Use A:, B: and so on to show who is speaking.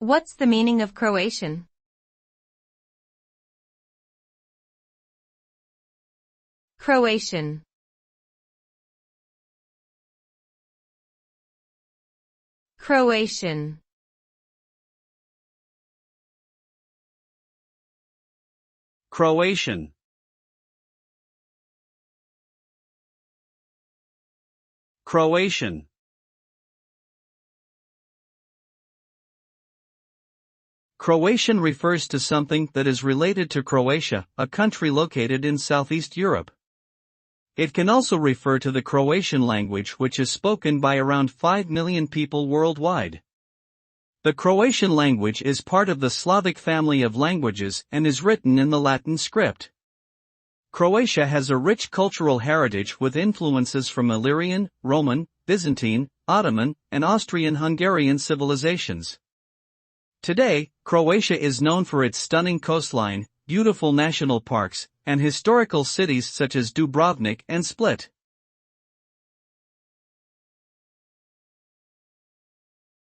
A: What's the meaning of Croatian? Croatian. Croatian.
B: Croatian. Croatian. Croatian refers to something that is related to Croatia, a country located in Southeast Europe. It can also refer to the Croatian language, which is spoken by around 5 million people worldwide. The Croatian language is part of the Slavic family of languages and is written in the Latin script. Croatia has a rich cultural heritage with influences from Illyrian, Roman, Byzantine, Ottoman, and Austrian-Hungarian civilizations. Today, Croatia is known for its stunning coastline, beautiful national parks, and historical cities such as Dubrovnik and Split.